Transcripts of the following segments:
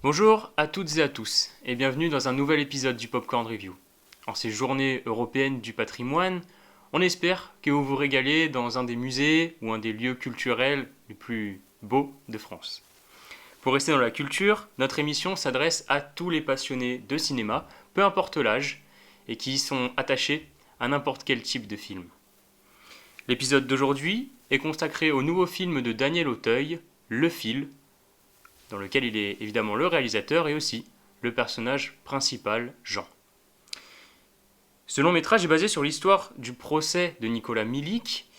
Bonjour à toutes et à tous et bienvenue dans un nouvel épisode du Popcorn Review. En ces journées européennes du patrimoine, on espère que vous vous régalez dans un des musées ou un des lieux culturels les plus beaux de France. Pour rester dans la culture, notre émission s'adresse à tous les passionnés de cinéma, peu importe l'âge, et qui y sont attachés à n'importe quel type de film. L'épisode d'aujourd'hui est consacré au nouveau film de Daniel Auteuil, Le Fil, dans lequel il est évidemment le réalisateur et aussi le personnage principal, Jean. Ce long métrage est basé sur l'histoire du procès de Nicolas Milik,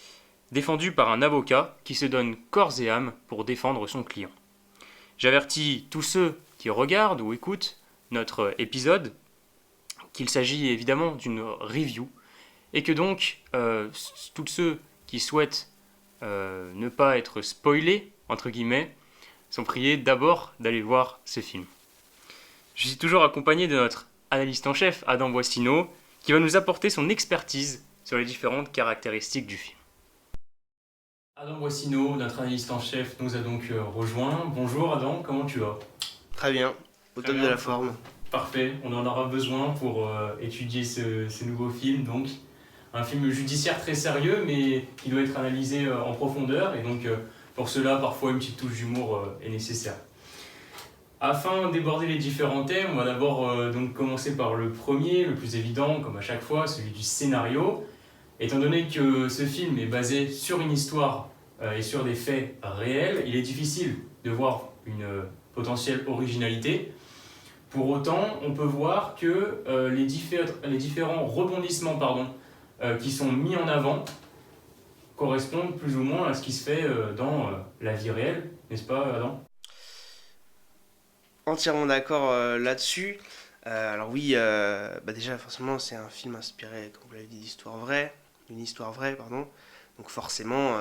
défendu par un avocat qui se donne corps et âme pour défendre son client. J'avertis tous ceux qui regardent ou écoutent notre épisode qu'il s'agit évidemment d'une review et que donc tous ceux qui souhaitent ne pas être spoilés, entre guillemets, sont priés d'abord d'aller voir ce film. Je suis toujours accompagné de notre analyste en chef, Adam Boissino, qui va nous apporter son expertise sur les différentes caractéristiques du film. Adam Boissino, notre analyste en chef, nous a donc rejoint. Bonjour Adam, comment tu vas ? Très bien, au top de la forme. Parfait, on en aura besoin pour étudier ce nouveau film, donc un film judiciaire très sérieux, mais qui doit être analysé en profondeur, et donc pour cela, parfois une petite touche d'humour est nécessaire. Afin d'aborder les différents thèmes, on va d'abord donc commencer par le premier, le plus évident, comme à chaque fois, celui du scénario. Étant donné que ce film est basé sur une histoire et sur des faits réels, il est difficile de voir une potentielle originalité. Pour autant, on peut voir que les différents rebondissements qui sont mis en avant correspondent plus ou moins à ce qui se fait dans la vie réelle, n'est-ce pas Adam ? Entièrement d'accord là-dessus. Alors oui, déjà forcément c'est un film inspiré, comme vous l'avez dit, d'une histoire vraie, pardon. Donc forcément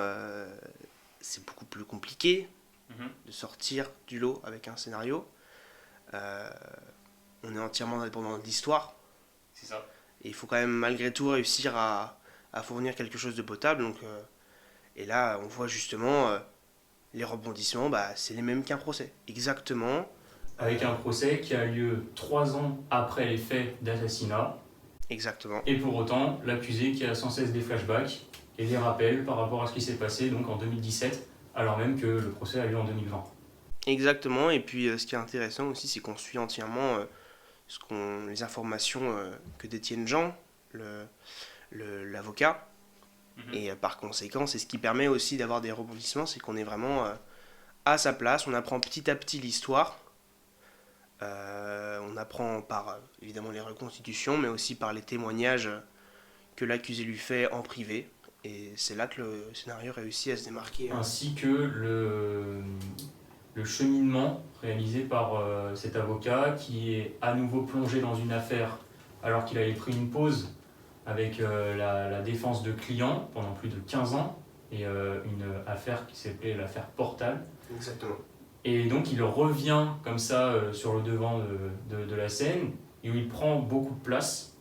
c'est beaucoup plus compliqué de sortir du lot avec un scénario. On est entièrement dépendant de l'histoire. C'est ça. Et il faut quand même malgré tout réussir à fournir quelque chose de potable. Donc, et là on voit justement les rebondissements, c'est les mêmes qu'un procès. Exactement. Avec un procès qui a lieu 3 ans après les faits d'assassinat. Exactement. Et pour autant, l'accusé qui a sans cesse des flashbacks et des rappels par rapport à ce qui s'est passé donc en 2017, alors même que le procès a lieu en 2020. Exactement, et puis ce qui est intéressant aussi, c'est qu'on suit entièrement les informations que détiennent Jean, l'avocat. Et par conséquent, c'est ce qui permet aussi d'avoir des rebondissements, c'est qu'on est vraiment à sa place, on apprend petit à petit l'histoire. On apprend par évidemment les reconstitutions, mais aussi par les témoignages que l'accusé lui fait en privé. Et c'est là que le scénario réussit à se démarquer. Ainsi que le cheminement réalisé par cet avocat qui est à nouveau plongé dans une affaire alors qu'il avait pris une pause avec la défense de clients pendant plus de 15 ans et une affaire qui s'appelait l'affaire Portal. Exactement. Et donc il revient comme ça sur le devant de la scène et où il prend beaucoup de place.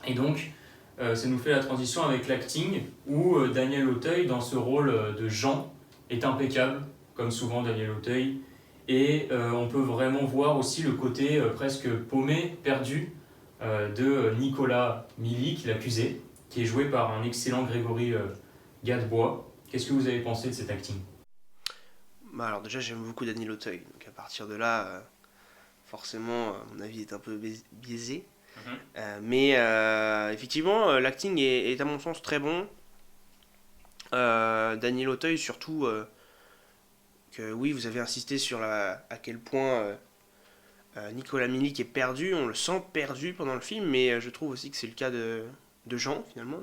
Et donc ça nous fait la transition avec l'acting où Daniel Auteuil dans ce rôle de Jean est impeccable, comme souvent Daniel Auteuil. Et on peut vraiment voir aussi le côté presque paumé, perdu de Nicolas Milik, l'accusé, qui est joué par un excellent Grégory Gadebois. Qu'est-ce que vous avez pensé de cet acting ? Alors déjà j'aime beaucoup Daniel Auteuil, donc à partir de là, forcément mon avis est un peu biaisé. Mais effectivement l'acting est à mon sens très bon. Daniel Auteuil surtout, que oui vous avez insisté sur à quel point Nicolas Milik est perdu, on le sent perdu pendant le film, mais je trouve aussi que c'est le cas de Jean finalement,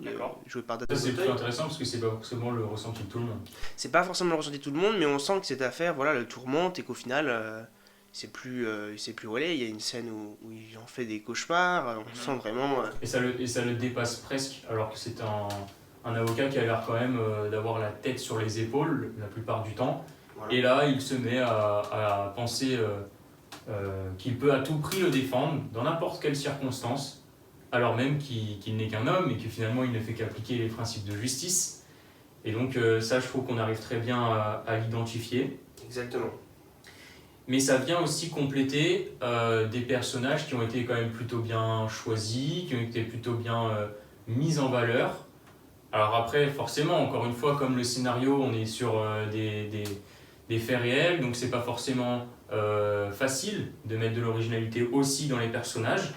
joué par Daniel Auteuil. C'est plutôt intéressant parce que c'est pas forcément le ressenti de tout le monde. C'est pas forcément le ressenti de tout le monde, mais on sent que cette affaire le tourmente et qu'au final il sait plus où aller. Il y a une scène où il en fait des cauchemars, on sent vraiment... Et ça le dépasse presque, alors que c'est un avocat qui a l'air quand même d'avoir la tête sur les épaules la plupart du temps. Voilà. Et là, il se met à penser qu'il peut à tout prix le défendre, dans n'importe quelle circonstance, alors même qu'il n'est qu'un homme et que finalement il ne fait qu'appliquer les principes de justice. Et donc ça, je trouve qu'on arrive très bien à l'identifier. Exactement. mais ça vient aussi compléter des personnages qui ont été quand même plutôt bien choisis, qui ont été plutôt bien mis en valeur. Alors après, forcément, encore une fois, comme le scénario, on est sur des faits réels, donc c'est pas forcément facile de mettre de l'originalité aussi dans les personnages,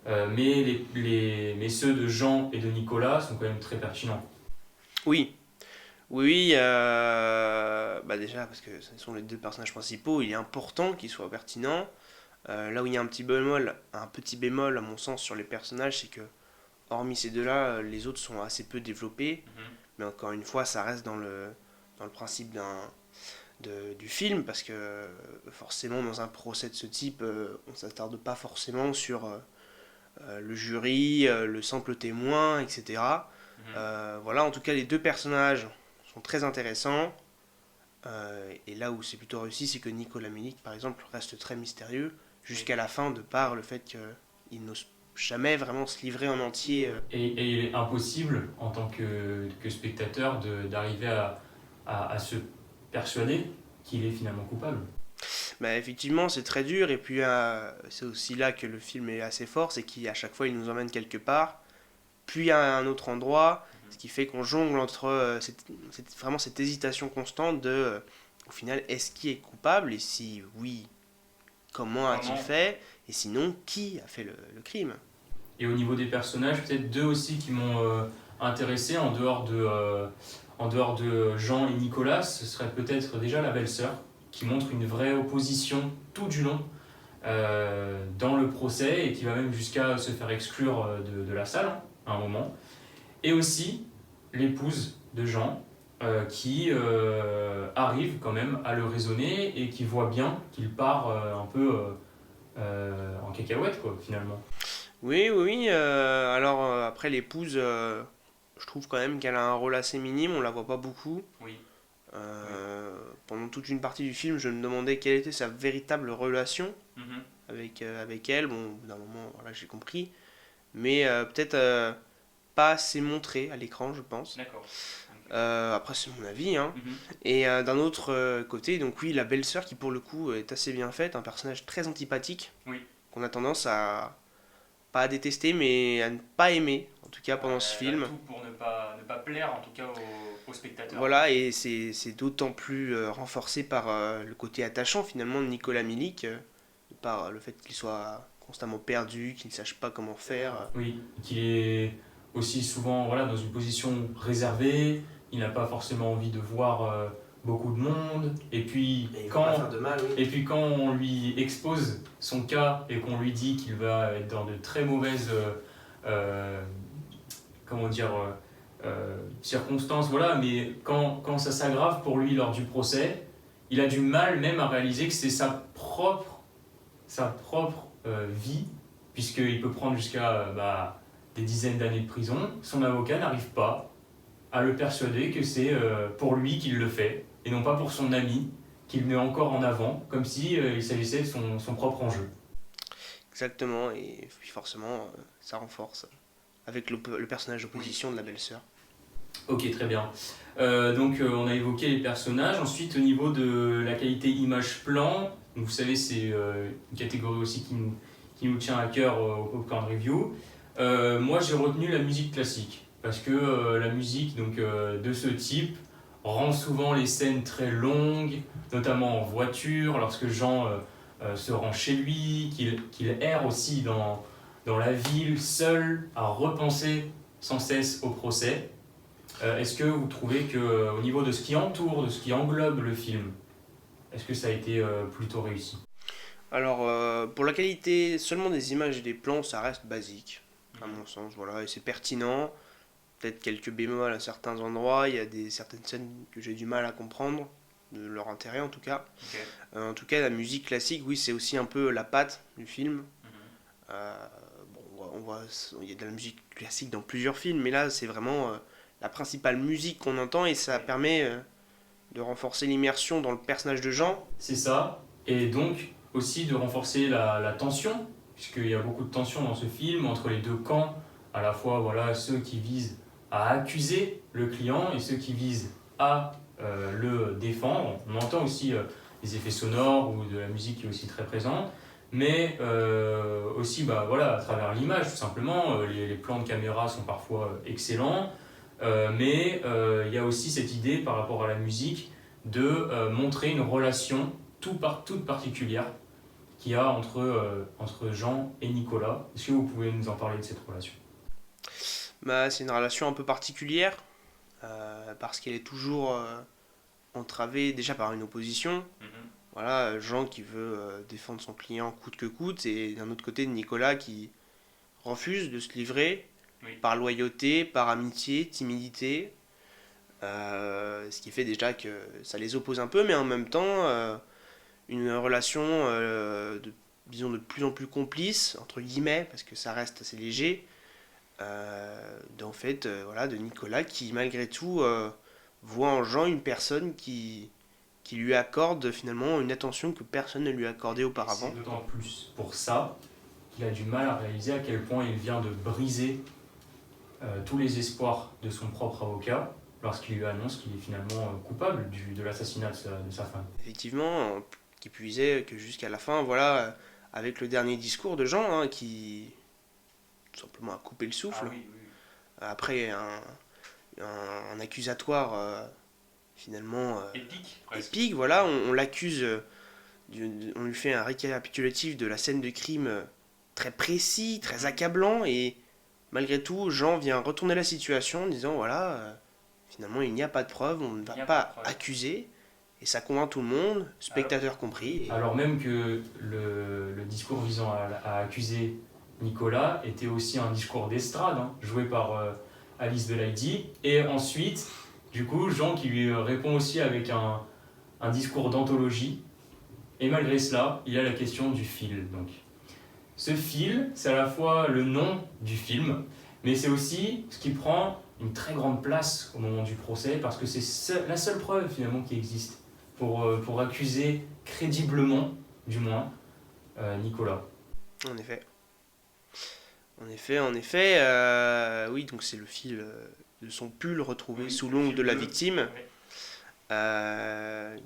mais ceux de Jean et de Nicolas sont quand même très pertinents. Oui, oui, bah déjà parce que ce sont les deux personnages principaux, il est important qu'ils soient pertinents. Là où il y a un petit bémol à mon sens sur les personnages, c'est que hormis ces deux-là, les autres sont assez peu développés. Mais encore une fois, ça reste dans le principe du film, parce que forcément, dans un procès de ce type, on ne s'attarde pas forcément sur le jury, le simple témoin, etc. Voilà, en tout cas, les deux personnages sont très intéressants. Et là où c'est plutôt réussi, c'est que Nicolas Melik, par exemple, reste très mystérieux jusqu'à la fin, de par le fait qu'il n'ose jamais vraiment se livrer en entier. Et il est impossible, en tant que spectateur, d'arriver à se persuader qu'il est finalement coupable. Bah, effectivement, c'est très dur, et puis c'est aussi là que le film est assez fort, c'est qu'à chaque fois, il nous emmène quelque part, puis à un autre endroit, ce qui fait qu'on jongle entre vraiment cette hésitation constante de, au final, est-ce qu'il est coupable, et si oui, comment a-t-il Comment fait, et sinon, qui a fait le crime. Et au niveau des personnages, peut-être deux aussi qui m'ont intéressé, en dehors de Jean et Nicolas, ce serait peut-être déjà la belle-sœur, qui montre une vraie opposition tout du long dans le procès et qui va même jusqu'à se faire exclure de la salle à un moment. Et aussi l'épouse de Jean, qui arrive quand même à le raisonner et qui voit bien qu'il part un peu en cacahuète, quoi, finalement. Oui, oui, oui, alors après l'épouse, je trouve quand même qu'elle a un rôle assez minime, on la voit pas beaucoup. Oui. Pendant toute une partie du film, je me demandais quelle était sa véritable relation Mhm. avec elle. Bon, au bout d'un moment, voilà, j'ai compris. Mais peut-être pas assez montré à l'écran, je pense. D'accord. Après, c'est mon avis, hein. Mhm. Et d'un autre côté, donc oui, la belle-sœur qui pour le coup est assez bien faite, un personnage très antipathique, Oui. qu'on a tendance à pas à détester, mais à ne pas aimer, en tout cas pendant ce Elle a film. tout pour ne pas plaire, en tout cas aux spectateurs. Voilà, et c'est d'autant plus renforcé par le côté attachant finalement de Nicolas Milik, par le fait qu'il soit constamment perdu, qu'il ne sache pas comment faire. Oui, qu'il est aussi souvent voilà, dans une position réservée, il n'a pas forcément envie de voir beaucoup de monde, De mal, oui. et puis quand on lui expose son cas et qu'on lui dit qu'il va être dans de très mauvaises euh, comment dire, circonstances, voilà, mais quand ça s'aggrave pour lui lors du procès, il a du mal même à réaliser que c'est sa propre vie, puisqu'il peut prendre jusqu'à des dizaines d'années de prison. Son avocat n'arrive pas à le persuader que c'est pour lui qu'il le fait, et non pas pour son ami, qu'il met encore en avant, comme si il s'agissait de son propre enjeu. Exactement, et puis forcément, ça renforce avec le personnage d'opposition de la belle-sœur. Ok, très bien. On a évoqué les personnages. Ensuite, au niveau de la qualité image-plan, vous savez, c'est une catégorie aussi qui nous tient à cœur au Popcorn Review. Moi, j'ai retenu la musique classique, parce que la musique de ce type rend souvent les scènes très longues, notamment en voiture, lorsque Jean se rend chez lui, qu'il erre aussi dans la ville, seul, à repenser sans cesse au procès. Est-ce que vous trouvez que au niveau de ce qui entoure, de ce qui englobe le film, est-ce que ça a été plutôt réussi? Alors, pour la qualité seulement des images et des plans, ça reste basique, à mon sens, voilà, et c'est pertinent. Peut-être quelques bémols à certains endroits, il y a certaines scènes que j'ai du mal à comprendre, de leur intérêt en tout cas. Ok. En tout cas, la musique classique, oui, c'est aussi un peu la patte du film. Euh, bon, il y a de la musique classique dans plusieurs films, mais là, c'est vraiment la principale musique qu'on entend, et ça permet de renforcer l'immersion dans le personnage de Jean. C'est ça, et donc aussi de renforcer la tension, puisqu'il y a beaucoup de tension dans ce film entre les deux camps, à la fois voilà, ceux qui visent à accuser le client et ceux qui visent à le défendre. On entend aussi des effets sonores ou de la musique qui est aussi très présente, mais aussi à travers l'image tout simplement. Les plans de caméra sont parfois excellents, mais il y a aussi cette idée par rapport à la musique de montrer une relation toute particulière qu'il y a entre Jean et Nicolas. Est-ce que vous pouvez nous en parler de cette relation? C'est une relation un peu particulière, parce qu'elle est toujours entravée déjà par une opposition. Voilà, Jean qui veut défendre son client coûte que coûte, et d'un autre côté Nicolas qui refuse de se livrer Oui. par loyauté, par amitié, timidité, ce qui fait déjà que ça les oppose un peu, mais en même temps une relation disons de plus en plus complice, entre guillemets, parce que ça reste assez léger, de Nicolas qui malgré tout voit en Jean une personne qui lui accorde finalement une attention que personne ne lui accordait auparavant. C'est d'autant plus pour ça qu'il a du mal à réaliser à quel point il vient de briser tous les espoirs de son propre avocat lorsqu'il lui annonce qu'il est finalement coupable de l'assassinat de sa femme. Effectivement, qui puisait que jusqu'à la fin, voilà, avec le dernier discours de Jean, hein, qui tout simplement a coupé le souffle, après un accusatoire finalement épique, voilà, on l'accuse, on lui fait un récapitulatif de la scène de crime très précis, très accablant, et malgré tout, Jean vient retourner la situation en disant voilà, finalement il n'y a pas de preuve, on ne va pas accuser, et ça convainc tout le monde, spectateurs compris. Alors même que le discours visant à accuser Nicolas était aussi un discours d'estrade, hein, joué par Alice Belaïdi, et ensuite, du coup, Jean qui lui répond aussi avec un discours d'anthologie, et malgré cela, il y a la question du fil. Donc. Ce fil, c'est à la fois le nom du film, mais c'est aussi ce qui prend une très grande place au moment du procès, parce que c'est la seule preuve finalement qui existe pour accuser crédiblement, du moins, Nicolas. En effet, oui, donc c'est le fil de son pull retrouvé sous l'ongle de la victime,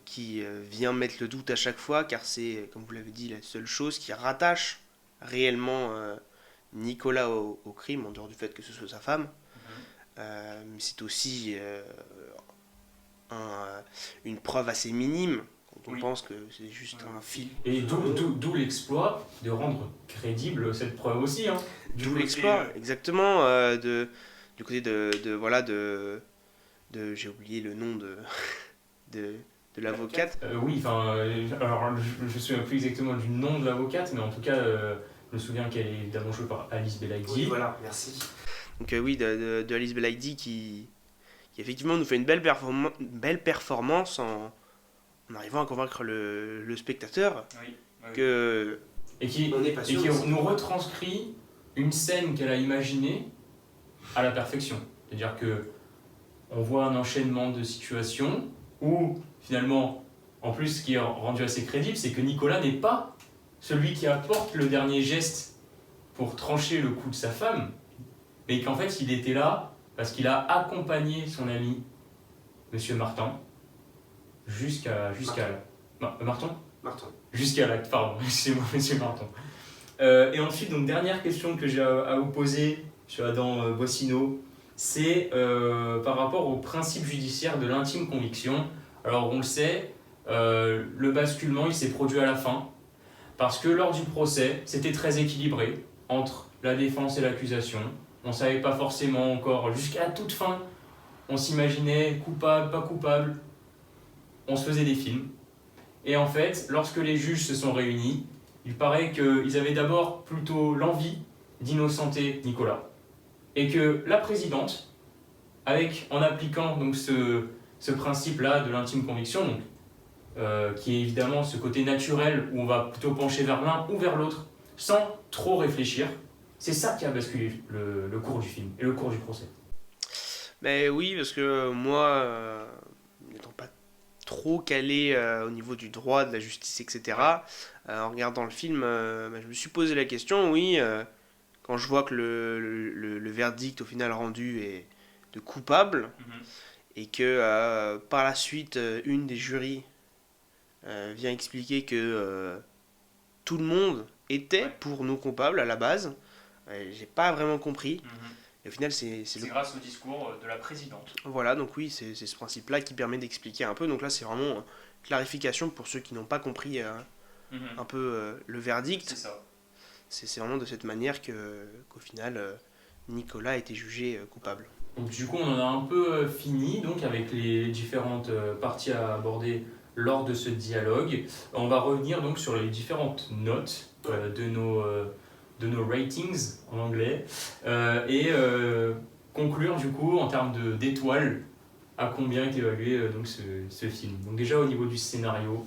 qui vient mettre le doute à chaque fois, car c'est, comme vous l'avez dit, la seule chose qui rattache réellement Nicolas au crime, en dehors du fait que ce soit sa femme. Mais c'est aussi une preuve assez minime quand on pense que c'est juste un fil. Et d'où l'exploit de rendre crédible cette preuve aussi. Hein. D'où l'exploit, exactement, du côté de j'ai oublié le nom de l'avocate. Alors je ne me souviens plus exactement du nom de l'avocate, mais en tout cas, je me souviens qu'elle est évidemment jouée par Alice Belaïdi. Oui, voilà, merci. Donc oui, de Alice Belaïdi qui effectivement nous fait une belle performance en arrivant à convaincre le spectateur que et qui nous retranscrit une scène qu'elle a imaginée à la perfection. C'est-à-dire que on voit un enchaînement de situations où finalement, en plus ce qui est rendu assez crédible, c'est que Nicolas n'est pas celui qui apporte le dernier geste pour trancher le cou de sa femme, mais qu'en fait il était là parce qu'il a accompagné son ami Monsieur Martin jusqu'à Martin. Jusqu'à l'acte, pardon, excusez-moi Monsieur Martin. Et ensuite, donc dernière question que j'ai à vous poser, Monsieur Adam Boissino, c'est par rapport au principe judiciaire de l'intime conviction. Alors on le sait, le basculement il s'est produit à la fin, parce que lors du procès, c'était très équilibré entre la défense et l'accusation. On ne savait pas forcément encore, jusqu'à la toute fin, on s'imaginait coupable, pas coupable, on se faisait des films. Et en fait, lorsque les juges se sont réunis, il paraît qu'ils avaient d'abord plutôt l'envie d'innocenter Nicolas. Et que la présidente, en appliquant donc ce principe-là de l'intime conviction, donc, qui est évidemment ce côté naturel où on va plutôt pencher vers l'un ou vers l'autre, sans trop réfléchir, c'est ça qui a basculé le cours du film et le cours du procès. Mais oui, parce que moi, n'étant pas trop calé au niveau du droit, de la justice, etc., en regardant le film, je me suis posé la question, oui, quand je vois que le verdict au final rendu est de coupable, et que par la suite, une des jurys vient expliquer que tout le monde était pour non coupable à la base. J'ai pas vraiment compris. Et au final, C'est grâce au discours de la présidente. Voilà, donc oui, c'est ce principe-là qui permet d'expliquer un peu. Donc là, c'est vraiment clarification pour ceux qui n'ont pas compris un peu le verdict. C'est ça. C'est vraiment de cette manière qu'au final, Nicolas a été jugé coupable. Donc du coup, on en a un peu fini donc avec les différentes parties à aborder lors de ce dialogue. On va revenir donc sur les différentes notes de nos ratings en anglais et conclure du coup en termes d'étoiles à combien est évalué donc ce film. Donc déjà au niveau du scénario.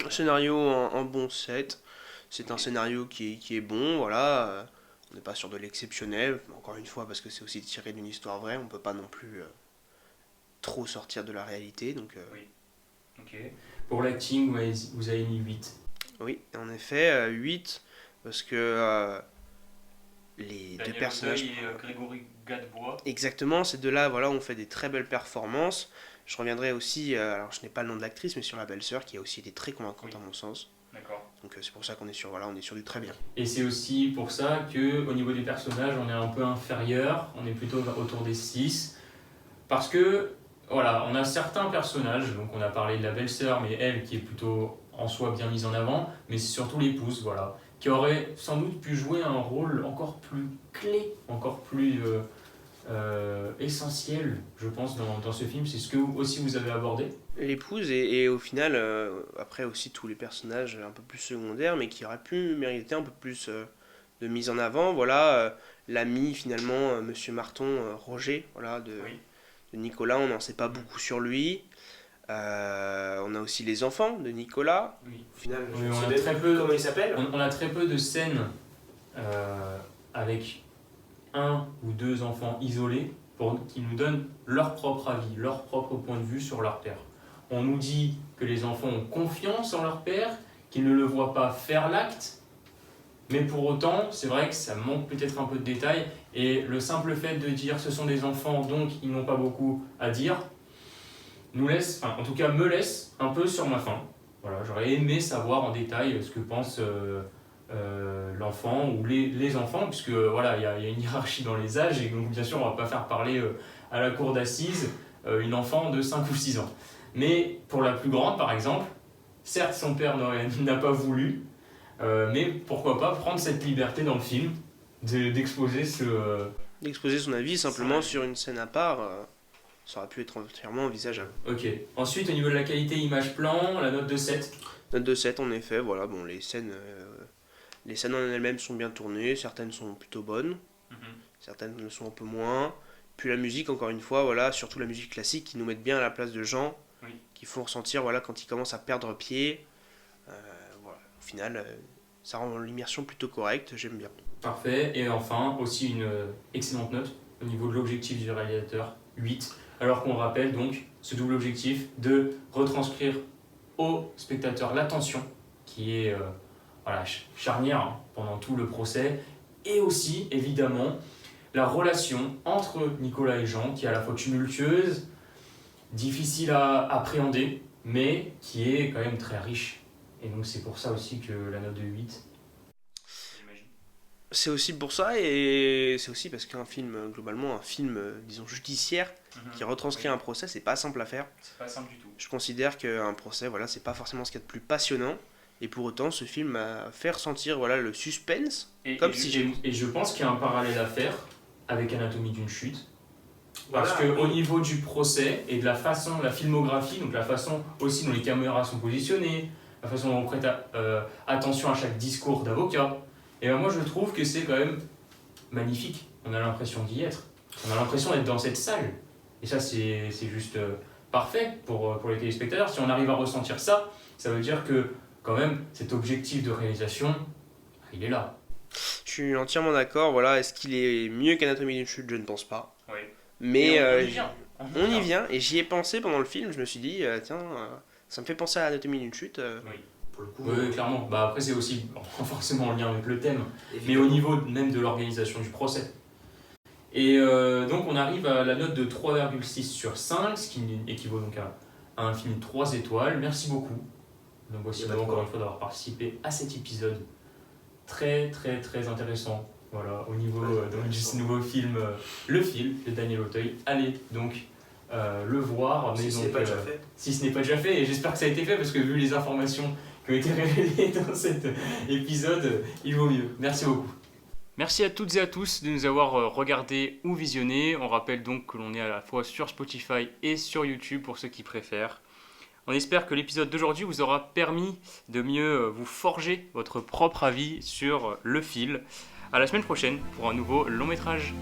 Un scénario en bon 7. C'est un scénario qui est bon, voilà. On n'est pas sur de l'exceptionnel, encore une fois, parce que c'est aussi tiré d'une histoire vraie. On ne peut pas non plus trop sortir de la réalité. Donc, Oui. Ok. Pour l'acting, vous avez mis 8. Oui, en effet, 8, parce que les Daniel deux personnages... Auteuil et Grégory Gadebois. Exactement, ces deux-là, voilà, ont fait des très belles performances. Je reviendrai aussi, alors je n'ai pas le nom de l'actrice, mais sur la belle-sœur, qui a aussi été très convaincante à mon sens. D'accord. Donc c'est pour ça qu'on est sur, voilà, on est sur du très bien. Et c'est aussi pour ça qu'au niveau des personnages, on est un peu inférieur, on est plutôt autour des 6. Parce que, voilà, on a certains personnages, donc on a parlé de la belle-sœur, mais elle qui est plutôt en soi bien mise en avant, mais c'est surtout l'épouse, voilà, qui aurait sans doute pu jouer un rôle encore plus clé, encore plus essentiel, je pense, dans ce film. C'est ce que aussi vous avez abordé. L'épouse et au final, après aussi tous les personnages un peu plus secondaires, mais qui auraient pu mériter un peu plus de mise en avant. Voilà, l'ami finalement, Monsieur Marton, Roger, voilà, Oui. de Nicolas, on n'en sait pas beaucoup sur lui. On a aussi les enfants de Nicolas. Oui. Au final, Oui, je on sais a même très plus peu- comment il s'appelle. On a très peu de scènes avec un ou deux enfants isolés qui nous donnent leur propre avis, leur propre point de vue sur leur père. On nous dit que les enfants ont confiance en leur père, qu'ils ne le voient pas faire l'acte, mais pour autant, c'est vrai que ça manque peut-être un peu de détails, et le simple fait de dire ce sont des enfants, donc ils n'ont pas beaucoup à dire, nous laisse, enfin, en tout cas me laisse un peu sur ma faim. Voilà, j'aurais aimé savoir en détail ce que pense l'enfant ou les enfants, puisque voilà, il y a une hiérarchie dans les âges, et donc bien sûr, on ne va pas faire parler à la cour d'assises une enfant de 5 ou 6 ans. Mais pour la plus grande, par exemple, certes, son père n'a pas voulu, mais pourquoi pas prendre cette liberté dans le film d'exposer D'exposer son avis simplement sur une scène à part, ça aurait pu être entièrement envisageable. Ok. Ensuite, au niveau de la qualité image-plan, la note de 7. Note de 7 en effet, voilà, bon, les scènes en elles-mêmes sont bien tournées, certaines sont plutôt bonnes, certaines le sont un peu moins. Puis la musique, encore une fois, voilà, surtout la musique classique qui nous met bien à la place de gens, qui font ressentir, voilà, quand ils commencent à perdre pied. Voilà, au final, ça rend l'immersion plutôt correcte, j'aime bien. Parfait. Et enfin, aussi une excellente note au niveau de l'objectif du réalisateur, 8. Alors qu'on rappelle donc ce double objectif de retranscrire au spectateur l'attention qui est voilà, charnière pendant tout le procès, et aussi évidemment la relation entre Nicolas et Jean qui est à la fois tumultueuse, difficile à appréhender, mais qui est quand même très riche. Et donc c'est pour ça aussi que la note de 8. C'est aussi pour ça, et c'est aussi parce qu'un film, globalement, un film, disons, judiciaire, qui retranscrit un procès, c'est pas simple à faire. C'est pas simple du tout. Je considère qu'un procès, voilà, c'est pas forcément ce qu'il y a de plus passionnant, et pour autant, ce film m'a fait ressentir, voilà, le suspense, Et je pense qu'il y a un parallèle à faire avec Anatomie d'une chute. Parce qu'au niveau du procès et de la façon, la filmographie, donc la façon aussi dont les caméras sont positionnées, la façon dont on prête attention à chaque discours d'avocat, et ben moi je trouve que c'est quand même magnifique. On a l'impression d'y être. On a l'impression d'être dans cette salle. Et ça, c'est juste parfait pour les téléspectateurs. Si on arrive à ressentir ça, ça veut dire que quand même cet objectif de réalisation, il est là. Je suis entièrement d'accord, voilà, est-ce qu'il est mieux qu'Anatomie d'une chute? Je ne pense pas. Oui. Mais on y vient, et j'y ai pensé pendant le film, je me suis dit, tiens, ça me fait penser à Anatomie d'une chute. Oui. Pour le coup, Oui, clairement. Bah, après, c'est aussi forcément en lien avec le thème, mais au niveau même de l'organisation du procès. Et donc, on arrive à la note de 3,6 sur 5, ce qui équivaut donc à un film 3 étoiles. Merci beaucoup. Donc voici encore une fois d'avoir participé à cet épisode très très très intéressant. Voilà, au niveau donc, de ce nouveau film, Le Fil de Daniel Auteuil. Allez donc le voir. Si ce n'est pas déjà fait. Si ce n'est pas déjà fait, et j'espère que ça a été fait parce que vu les informations qui ont été révélées dans cet épisode, il vaut mieux. Merci beaucoup. Merci à toutes et à tous de nous avoir regardés ou visionnés. On rappelle donc que l'on est à la fois sur Spotify et sur YouTube pour ceux qui préfèrent. On espère que l'épisode d'aujourd'hui vous aura permis de mieux vous forger votre propre avis sur Le Fil. À la semaine prochaine pour un nouveau long métrage.